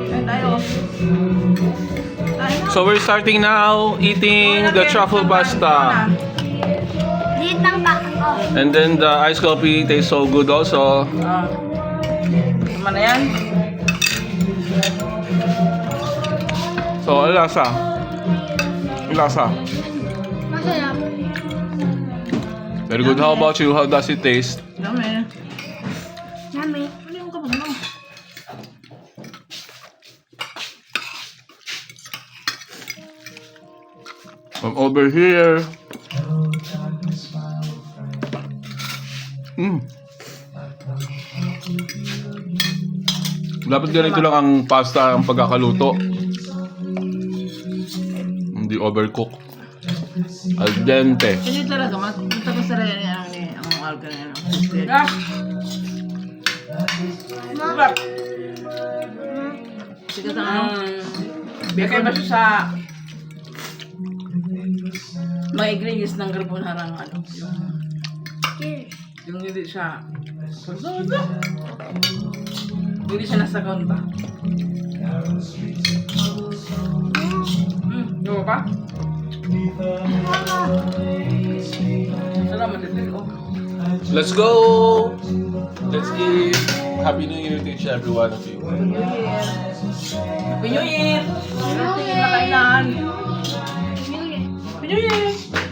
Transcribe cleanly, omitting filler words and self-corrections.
Kain tayo. So we're starting now eating the truffle pasta. Liit ng bako. And then the iced coffee tastes so good also. Tama na yan. So, ang lasa. Ang lasa. Masarap. Very good. How about you? How does it taste? Dami. Yummy. Ano yung kapag ano? From over here. Dapat ganito lang ang pasta ang pagkakaluto. Hindi overcook. Al dente. Hindi talaga. Matagas na rin ang alga na yan. Sarap. Sikat ang ano. Bigay ba siya sa mga ingredients ng carbonara ng ano. Yung hindi siya hindi siya nasa count ba? Yung pa? Salamat din. Let's go! Let's eat! Happy New Year to each every one of you. Happy New Year! Happy New Year! Happy New Year! Happy New Year!